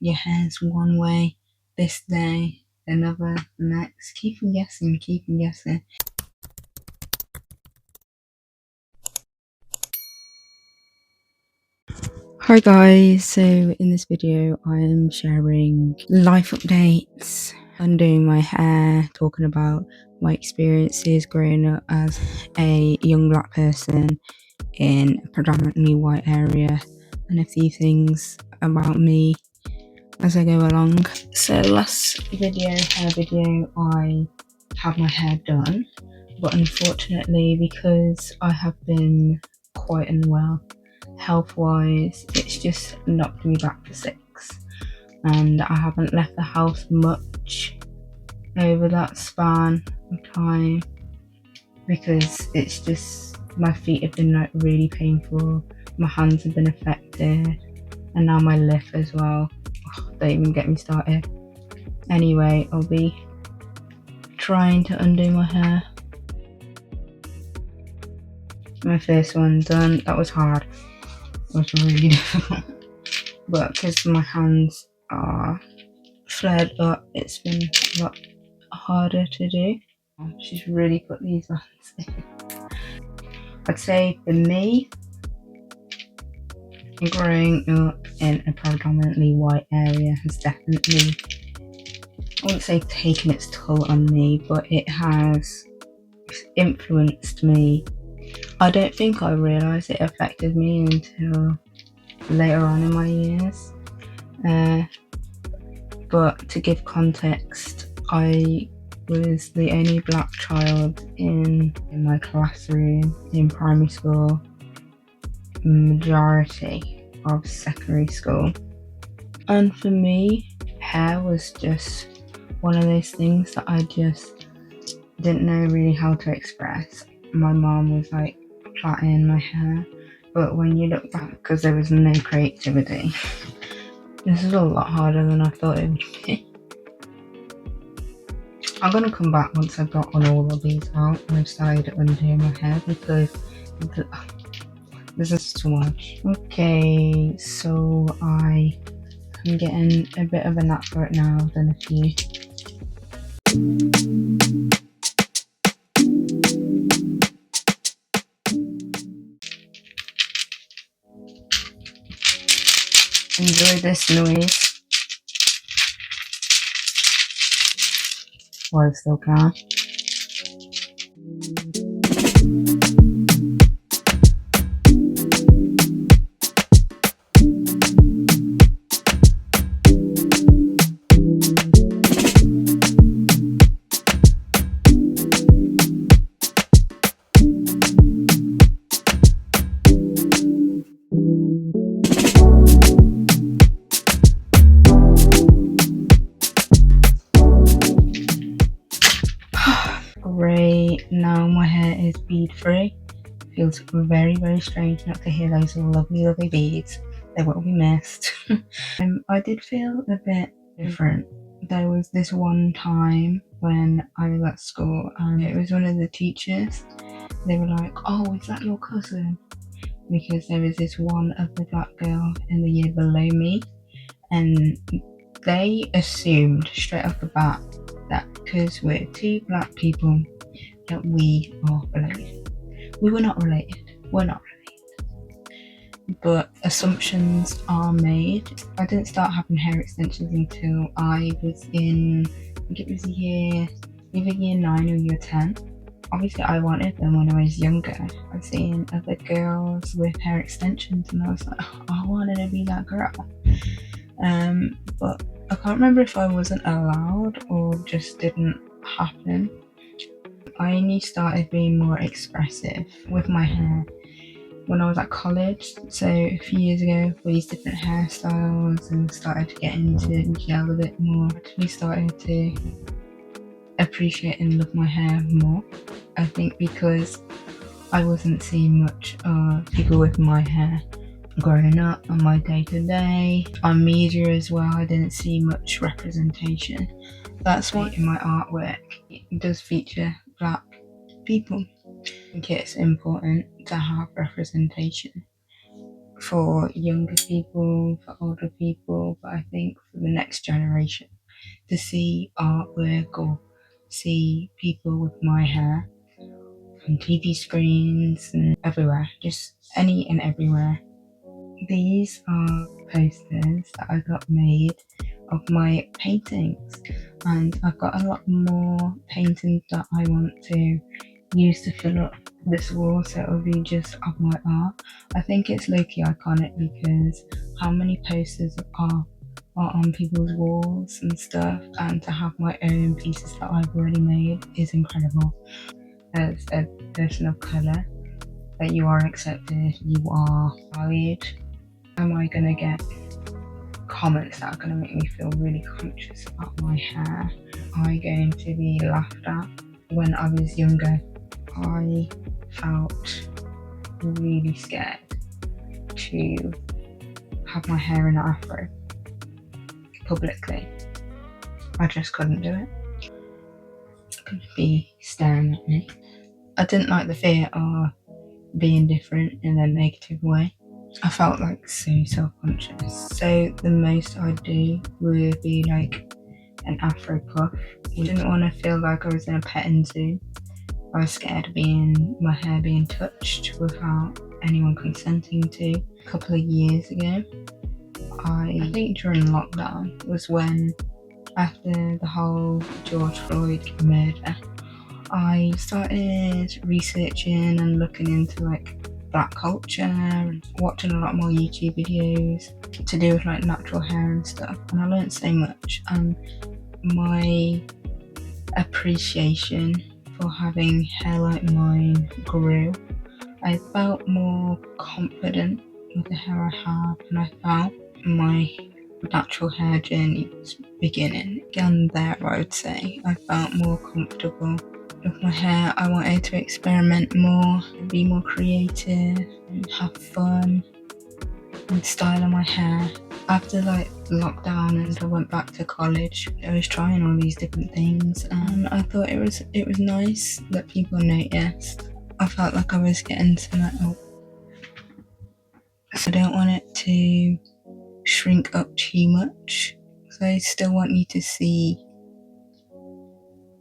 your hair's one way this day, another the next. Keep them guessing, keep them guessing. Hi guys, so in this video I am sharing life updates, undoing my hair, talking about my experiences growing up as a young black person in a predominantly white area, and a few things about me as I go along. So last hair video, I had my hair done, but unfortunately because I have been quite unwell health wise, it's just knocked me back to 6, and I haven't left the house much over that span of time because it's just my feet have been like really painful, my hands have been affected, and now my lip as well. Don't even get me started. Anyway, I'll be trying to undo my hair. My first one done. That was hard. It was really difficult, but because my hands are flared up, it's been a lot harder to do. She's really put these ones in. I'd say for me, growing up in a predominantly white area has definitely, I wouldn't say taken its toll on me, but it has influenced me. I don't think I realised it affected me until later on in my years. But to give context, I was the only black child in my classroom in primary school, majority of secondary school. And for me, hair was just one of those things that I just didn't know really how to express. My mom was like plaiting my hair, but when you look back, because there was no creativity, this is a lot harder than I thought it would be. I'm gonna come back once I've got on all of these out and I've started undoing my hair because this is too much. Okay, so I am getting a bit of a knack for it now. I've done a few. Enjoy this noise while I still can. Great, now my hair is bead free. Feels very, very strange not to hear those lovely, lovely beads. They will be missed. I did feel a bit different. There was this one time when I was at school and it was one of the teachers. They were like, "Oh, is that your cousin?" Because there was this one other black girl in the year below me, and they assumed straight off the bat that because we're two black people that we are related. We were not related. We're not related. But assumptions are made. I didn't start having hair extensions until I was in, I think it was either year 9 or year 10. Obviously I wanted them when I was younger. I was seeing other girls with hair extensions and I was like, oh, I wanted to be that girl. But I can't remember if I wasn't allowed or just didn't happen. I only started being more expressive with my hair when I was at college, so a few years ago, for these different hairstyles, and started to get into gel a bit more. I actually started to appreciate and love my hair more, I think, because I wasn't seeing much of people with my hair growing up on my day-to-day. On media as well, I didn't see much representation. That's why in my artwork it does feature black people. I think it's important to have representation for younger people, for older people, but I think for the next generation to see artwork or see people with my hair on TV screens and everywhere, just any and everywhere. These are posters that I got made of my paintings, and I've got a lot more paintings that I want to use to fill up this wall, so it'll be just of my art. I think it's low-key iconic because how many posters are on people's walls and stuff, and to have my own pieces that I've already made is incredible. As a person of colour, that you are accepted, you are valued. Am I gonna get comments that are gonna make me feel really conscious about my hair? Am I going to be laughed at? When I was younger, I felt really scared to have my hair in an afro publicly. I just couldn't do it. Couldn't be staring at me. I didn't like the fear of being different in a negative way. I felt like so self-conscious. So the most I'd do would be like an afro puff. I didn't want to feel like I was in a petting zoo. I was scared of my hair being touched without anyone consenting to. A couple of years ago, I think during lockdown was when, after the whole George Floyd murder, I started researching and looking into like black culture and watching a lot more YouTube videos to do with like natural hair and stuff, and I learned so much, and my appreciation for having hair like mine grew. I felt more confident with the hair I have, and I felt my natural hair journey was beginning. Again there, I would say I felt more comfortable with my hair. I wanted to experiment more, be more creative and have fun and style my hair. After like lockdown and I went back to college, I was trying all these different things, and I thought it was nice that people noticed. I felt like I was getting to like, so I don't want it to shrink up too much, so I still want you to see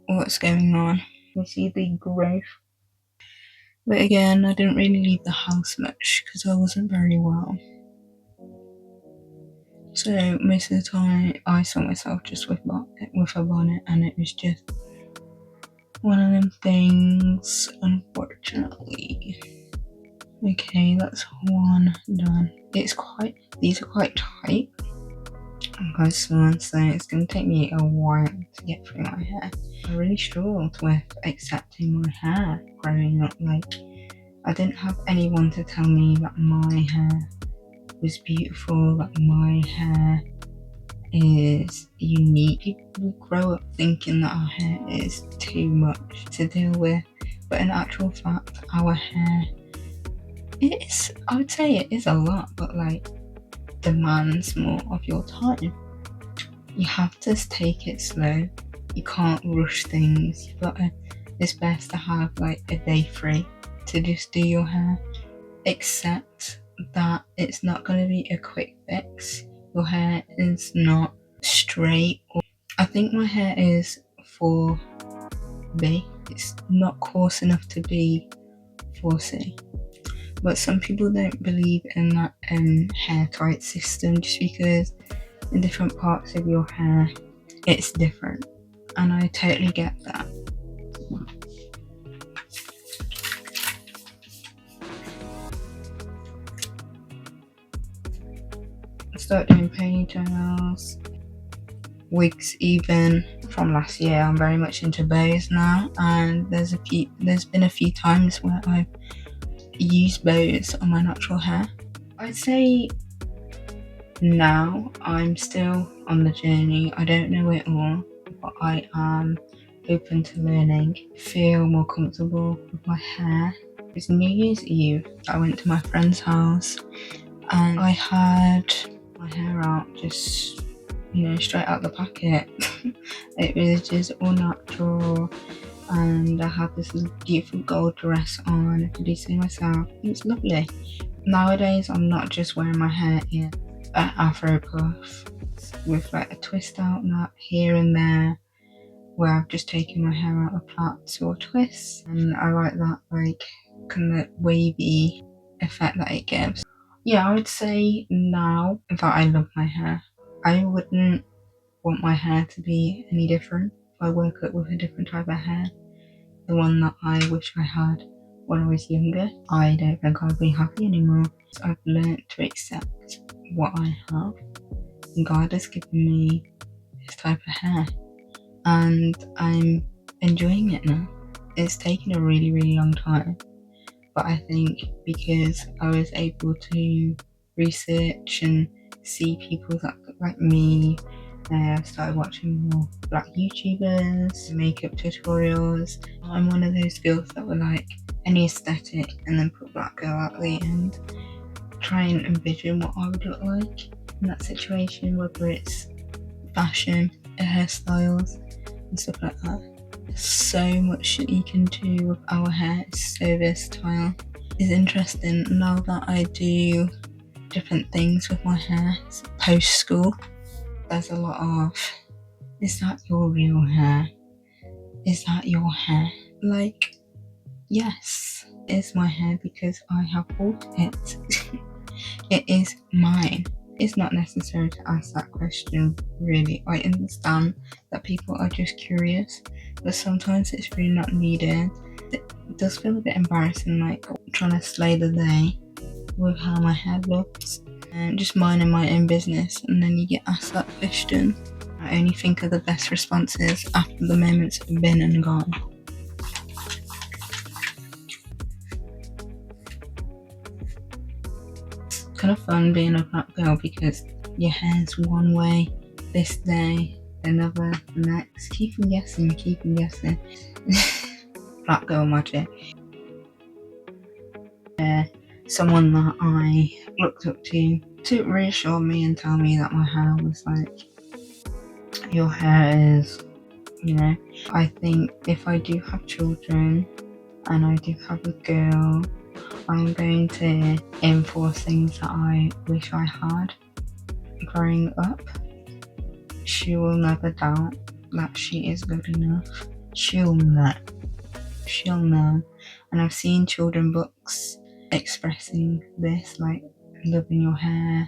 what's going on. You see the growth. But again, I didn't really leave the house much because I wasn't very well. So most of the time I saw myself just with a bonnet, and it was just one of them things, unfortunately. Okay, that's one done. These are quite tight. So it's going to take me a while to get through my hair. I really struggled with accepting my hair growing up. Like, I didn't have anyone to tell me that my hair was beautiful, that my hair is unique. People grow up thinking that our hair is too much to deal with, but in actual fact, our hair is, I would say it is a lot, but like demands more of your time. You have to take it slow. You can't rush things. It's best to have like a day free to just do your hair. Accept that it's not going to be a quick fix. Your hair is not straight. I think my hair is 4B. It's not coarse enough to be 4C. But some people don't believe in that hair tight system, just because in different parts of your hair it's different, and I totally get that. I started doing ponytails, wigs even from last year. I'm very much into bows now, and there's been a few times where I've used bows on my natural hair. I'd say now I'm still on the journey. I don't know it all, but I am open to learning. Feel more comfortable with my hair. It's New Year's Eve. I went to my friend's house and I had my hair out just, straight out the packet. It was just all natural, and I had this beautiful gold dress on. I could do so myself. It was lovely. Nowadays I'm not just wearing my hair in an afro puff. with like a twist out knot here and there, where I've just taken my hair out of plaits or twists, and I like that like kind of wavy effect that it gives. Yeah, I would say now that I love my hair. I wouldn't want my hair to be any different if I woke up with a different type of hair. The one that I wish I had when I was younger, I don't think I'd be happy anymore. So I've learned to accept what I have. And God has given me this type of hair, and I'm enjoying it now. It's taken a really, really long time, but I think because I was able to research and see people that look like me, I started watching more black YouTubers, makeup tutorials. I'm one of those girls that were like any aesthetic and then put black girl at the end. Try and envision what I would look like in that situation, whether it's fashion, hairstyles and stuff like that. There's so much that you can do with our hair. It's so versatile. It's interesting now that I do different things with my hair post school. There's a lot of, is that your real hair? Is that your hair? Like, yes, it's my hair because I have bought it. It is mine. It's not necessary to ask that question, really. I understand that people are just curious, but sometimes it's really not needed. It does feel a bit embarrassing, like trying to slay the day with how my hair looks and just minding my own business, and then you get asked that question. I only think of the best responses after the moments have been and gone. It's kind of fun being a black girl because your hair's one way this day, another the next. Keep on guessing. Black girl magic. Someone that I looked up to reassure me and tell me that my hair was like, your hair is, I think if I do have children and I do have a girl, I'm going to enforce things that I wish I had growing up. She will never doubt that she is good enough. She'll know. And I've seen children books expressing this, like loving your hair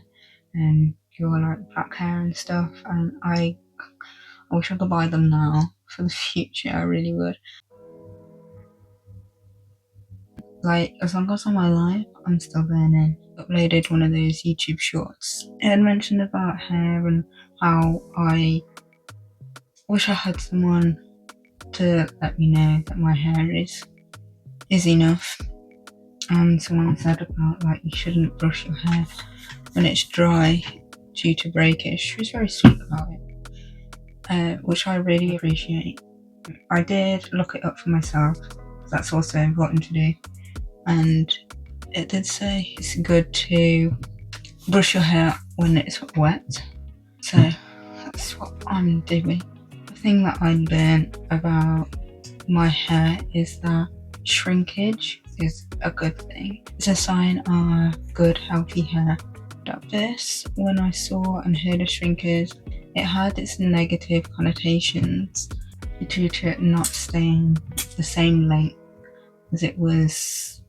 and your like black hair and stuff, and I wish I could buy them now for the future. I really would. Like, as long as I'm alive, I'm still learning. Uploaded one of those YouTube shorts. It had mentioned about hair and how I wish I had someone to let me know that my hair is enough. And someone said about like you shouldn't brush your hair when it's dry due to breakage. She was very sweet about it, which I really appreciate. I did look it up for myself. That's also important to do. And it did say it's good to brush your hair when it's wet. So that's what I'm doing. The thing that I learned about my hair is that shrinkage is a good thing. It's a sign of good, healthy hair. At first, when I saw and heard of shrinkage, it had its negative connotations due to it not staying the same length as it was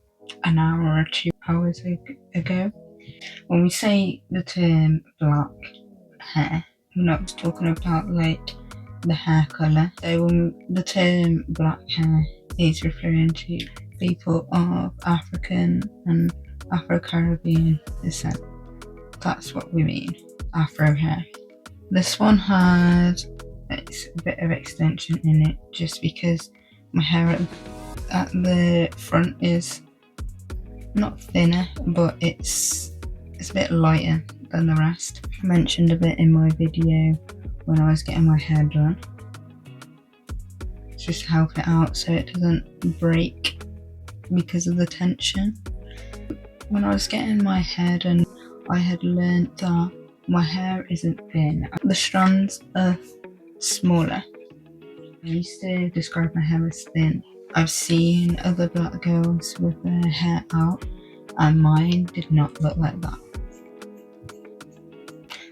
an hour or 2 hours ago. When we say the term black hair, we're not just talking about like the hair colour. So when the term black hair is referring to people of African and Afro-Caribbean descent. That's what we mean, Afro hair. This one had a bit of extension in it just because my hair at the front is not thinner, but it's a bit lighter than the rest. I mentioned a bit in my video when I was getting my hair done. Just to help it out so it doesn't break because of the tension. When I was getting my hair done, I had learned that my hair isn't thin. The strands are smaller. I used to describe my hair as thin. I've seen other black girls with their hair out and mine did not look like that.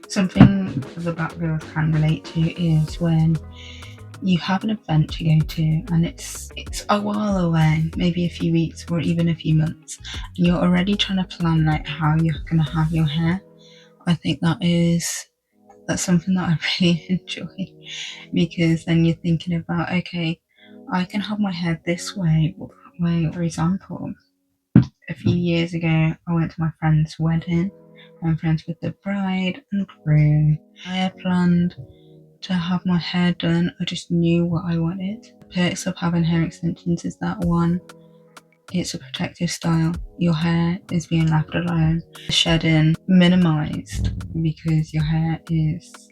Something the black girls can relate to is when you have an event to go to and it's a while away, maybe a few weeks or even a few months, and you're already trying to plan like how you're gonna have your hair. I think that's something that I really enjoy, because then you're thinking about, okay, I can have my hair this way. For example, a few years ago I went to my friend's wedding. I'm friends with the bride and groom. I had planned to have my hair done. I just knew what I wanted. The perks of having hair extensions is that one, it's a protective style. Your hair is being left alone. Shedding minimized because your hair is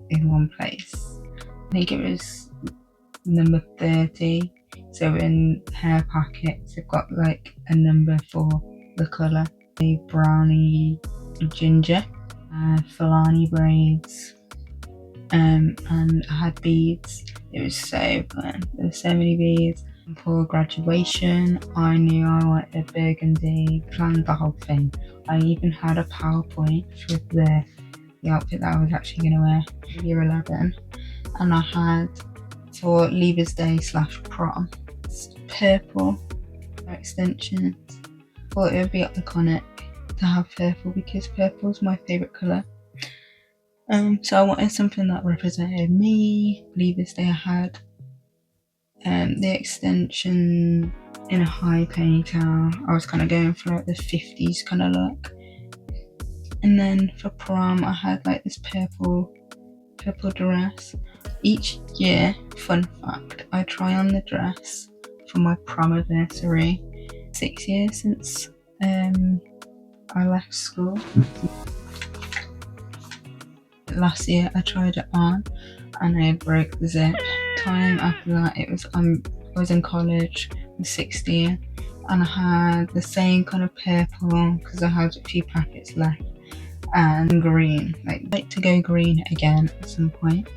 in one place. I think it was number 30. So in hair packets, they've got like a number for the colour. A brownie ginger, Fulani braids, and I had beads. It was so fun. There were so many beads. For graduation, I knew I wanted burgundy, planned the whole thing. I even had a PowerPoint with the outfit that I was actually going to wear year 11. And I had, for Leavers Day / prom, purple extensions. Thought it would be iconic to have purple because purple is my favourite colour. So I wanted something that represented me. Leavers Day I had the extension in a high ponytail. I was kind of going for like the 50s kind of look. And then for prom I had like this purple dress. Each year, fun fact, I try on the dress for my prom anniversary. 6 years since I left school. Last year I tried it on and I broke the zip. Time after that I was in college, I was 16, and I had the same kind of purple because I had a few packets left, and green. I'd like to go green again at some point.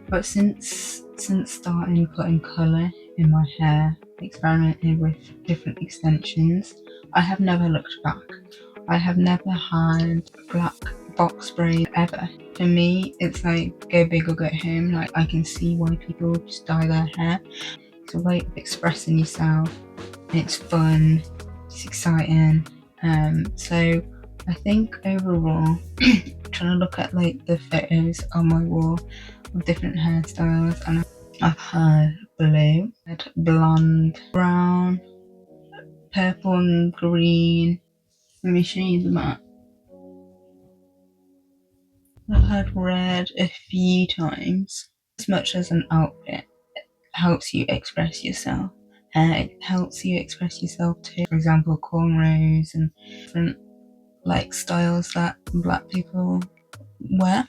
But since starting putting colour in my hair, experimenting with different extensions, I have never looked back. I have never had black box braid ever. For me, it's like go big or go home. Like I can see why people just dye their hair. It's a way of expressing yourself. It's fun. It's exciting. So I think overall, trying to look at like the photos on my wall of different hairstyles, and I've had blue, blonde, brown, purple and green. Let me show you the map. I've had red a few times. As much as an outfit helps you express yourself, it helps you express yourself too. For example, cornrows and different like styles that black people wear.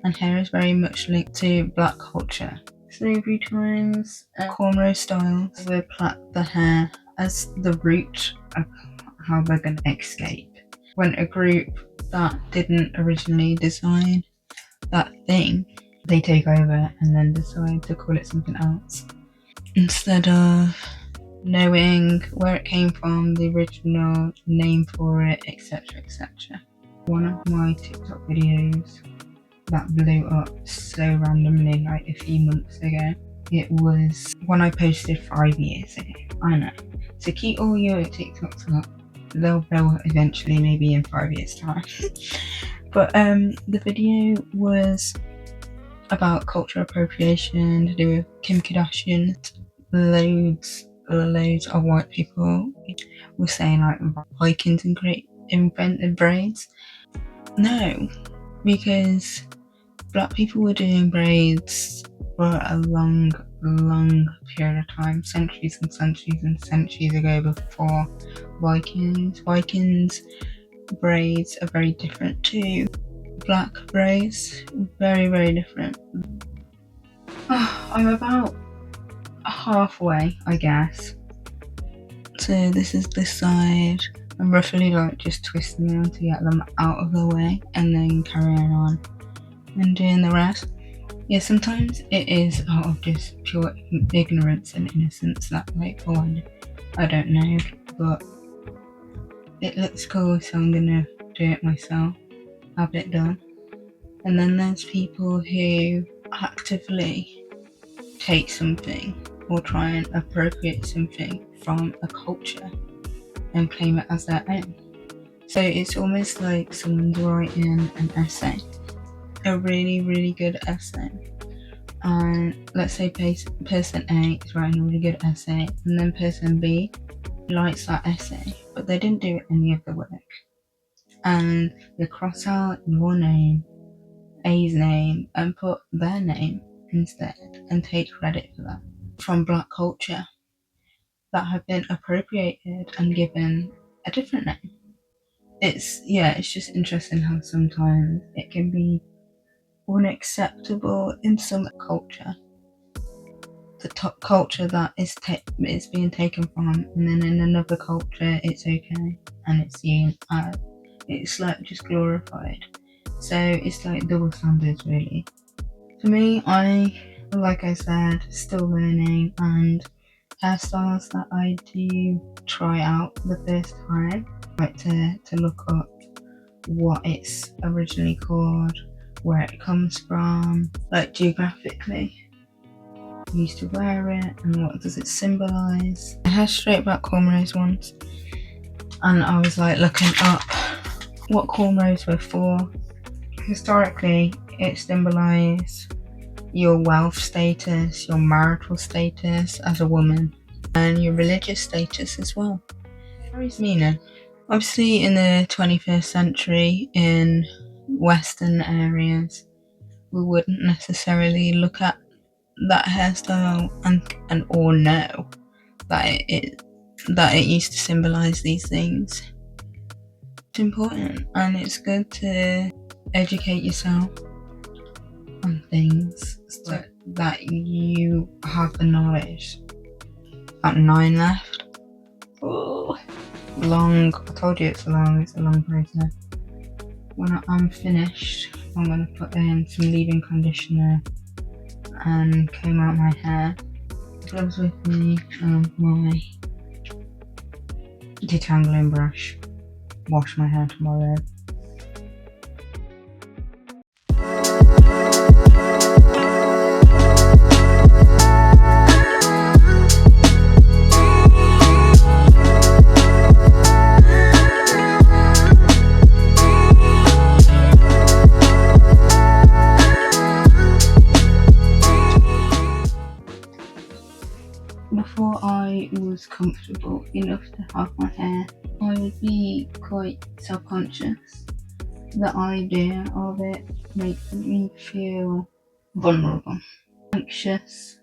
And hair is very much linked to black culture. Slavery times, cornrow styles will plait the hair as the route of how they're going to escape. When a group that didn't originally design that thing, they take over and then decide to call it something else. Instead of knowing where it came from, the original name for it, etc, etc. One of my TikTok videos that blew up so randomly like a few months ago. It was one I posted 5 years ago. I know. So keep all your TikToks up. They'll blow up eventually, maybe in 5 years time. But the video was about cultural appropriation to do with Kim Kardashian. Loads of white people were saying like Vikings invented braids. No, because black people were doing braids for a long period of time, centuries and centuries and centuries ago before Vikings. Vikings braids are very different to black braids, very different. I'm about halfway, I guess. So this is this side. I'm roughly like just twisting them to get them out of the way and then carrying on and doing the rest. Yeah, sometimes it is out of just pure ignorance and innocence that like, oh, I don't know, but it looks cool, so I'm gonna do it myself, have it done. And then there's people who actively take something or try and appropriate something from a culture and claim it as their own. So it's almost like someone's writing an essay, a really, really good essay. And let's say person A is writing a really good essay, and then person B likes that essay, but they didn't do any of the work. And they cross out your name, A's name, and put their name instead and take credit for that from black culture that have been appropriated and given a different name. It's just interesting how sometimes it can be unacceptable in some culture, the top culture that is being taken from, and then in another culture it's okay and it's seen as, it's like just glorified. So it's like double standards really. For me, like I said, still learning, and hairstyles that I do try out the first time, like to look up what it's originally called, where it comes from, like geographically. I used to wear it and what does it symbolise. I had straight back cornrows once, and I was like looking up what cornrows were for. Historically, it symbolised your wealth status, your marital status as a woman, and your religious status as well. Carries meaning. Obviously, in the 21st century, in Western areas, we wouldn't necessarily look at that hairstyle and or know that it used to symbolise these things. It's important, and it's good to educate yourself on things so that you have the knowledge. About 9 left. Oh, long. I told you it's a long process. When I'm finished, I'm going to put in some leave-in conditioner and comb out my hair. Gloves with me and my detangling brush. Wash my hair tomorrow. Before I was comfortable enough to have my hair, I would be quite self-conscious. The idea of it makes me feel vulnerable, anxious,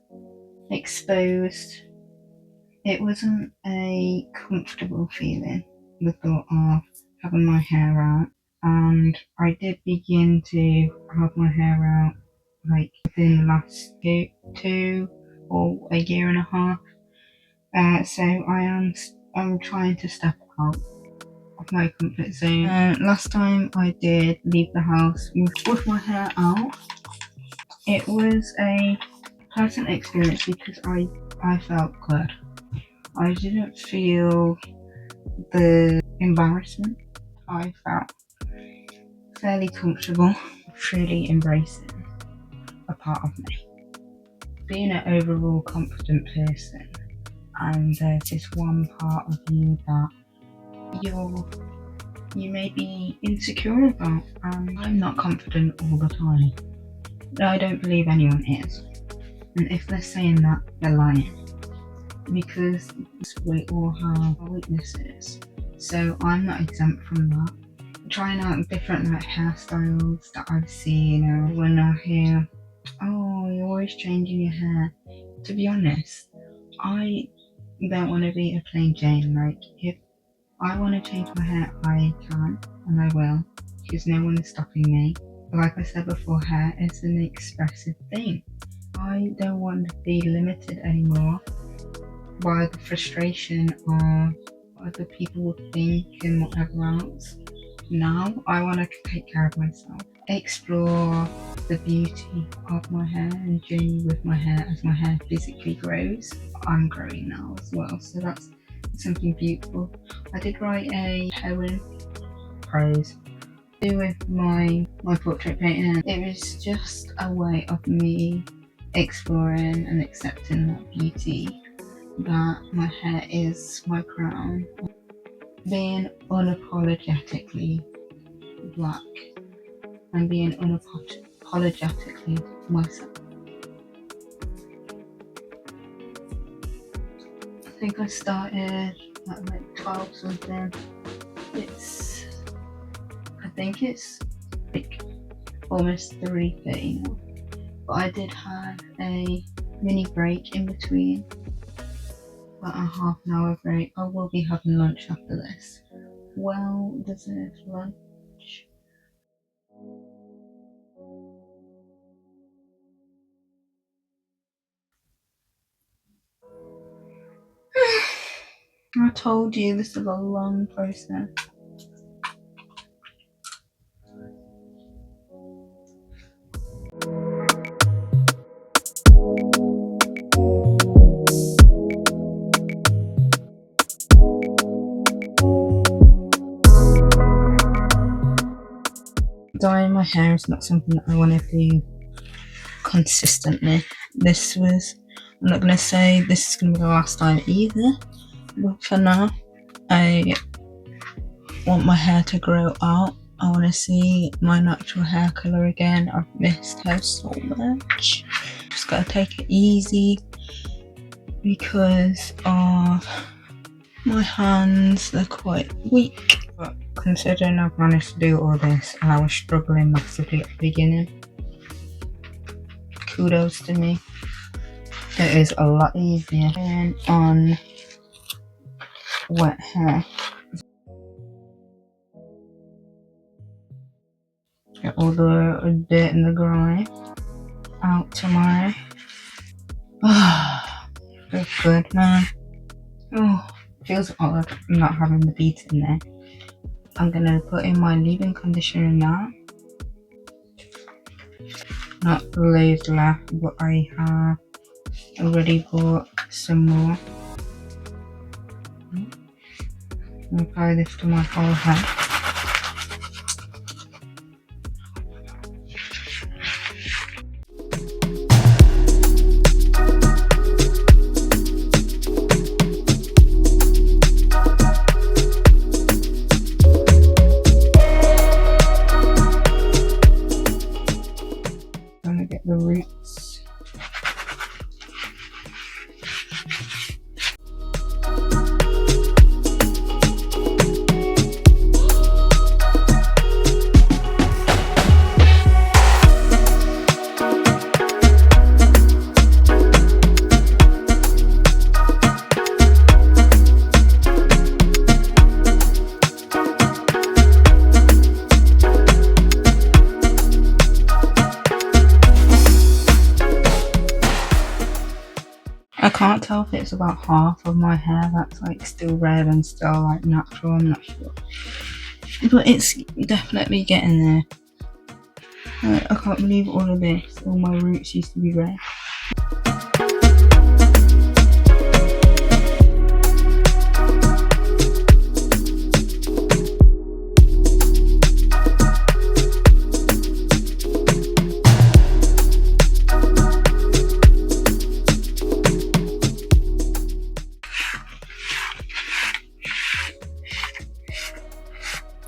exposed. It wasn't a comfortable feeling, the thought of having my hair out, and I did begin to have my hair out like within the last two or a year and a half. So I'm trying to step out of my comfort zone. Last time I did leave the house with my hair out, it was a pleasant experience because I felt good. I didn't feel the embarrassment. I felt fairly comfortable, truly embracing a part of me. Being an overall confident person, and there's this one part of you that you may be insecure about, and I'm not confident all the time. I don't believe anyone is, and if they're saying that, they're lying, because we all have weaknesses, so I'm not exempt from that. Trying out different like hairstyles that I've seen, when I hear, oh, you're always changing your hair. To be honest, I don't want to be a plain Jane. Like, if I want to change my hair, I can, and I will, because no one is stopping me. Like I said before, hair is an expressive thing. I don't want to be limited anymore by the frustration of other people think and whatever else. Now I want to take care of myself, explore the beauty of my hair and journey with my hair as my hair physically grows. I'm growing now as well, so that's something beautiful. I did write a poem, prose, With my portrait painting, it was just a way of me exploring and accepting that beauty, that my hair is my crown, being unapologetically black and being unapologetically myself. I think I started at like 12 something. I think it's like almost 3:30 now. But I did have a mini break in between, about a half an hour break. I will be having lunch after this. Well deserved lunch. I told you this is a long process. Dyeing my hair is not something that I want to do consistently. I'm not going to say this is going to be the last time either, but for now, I want my hair to grow out. I want to see my natural hair colour again. I've missed her so much. Just gotta take it easy because of my hands, they're quite weak. But considering I've managed to do all this and I was struggling massively at the beginning, kudos to me. It is a lot easier than on wet hair. Get all the dirt and the grime out tomorrow. Feels good, man. Oh, feels odd not having the beads in there. I'm gonna put in my leave-in conditioner now. Not loads left, but I have already bought some more. I'll apply this to my whole head. I'm gonna get the roots. I can't tell if it's about half of my hair that's like still red and still like natural, I'm not sure. But it's definitely getting there. I can't believe all of this, all my roots used to be red.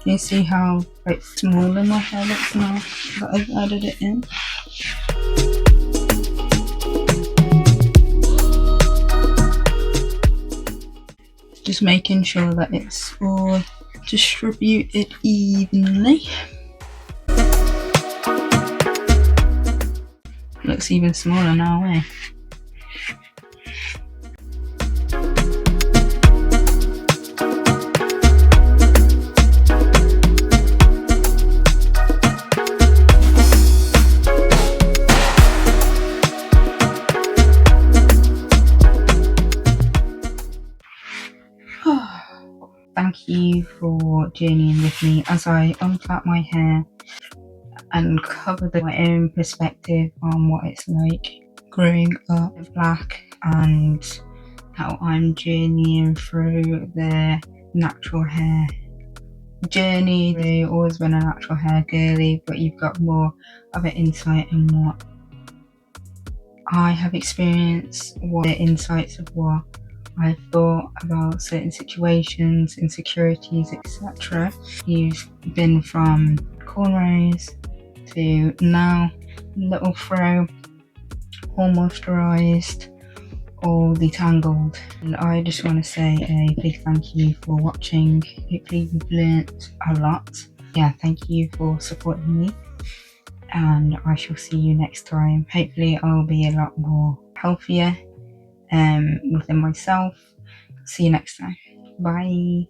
You see how like smaller my hair looks now that I've added it in? Just making sure that it's all distributed evenly. Looks even smaller now, eh? Thank you for journeying with me as I unplait my hair and cover my own perspective on what it's like growing up black and how I'm journeying through the natural hair journey. You've always been a natural hair girly, but you've got more of an insight in what I have experienced, what the insights of what I thought about certain situations, insecurities, etc. You've been from cornrows to now little fro, all moisturised, all detangled. And I just want to say a big thank you for watching. Hopefully you've learnt a lot. Yeah, thank you for supporting me, and I shall see you next time. Hopefully I'll be a lot more healthier within myself. See you next time. Bye.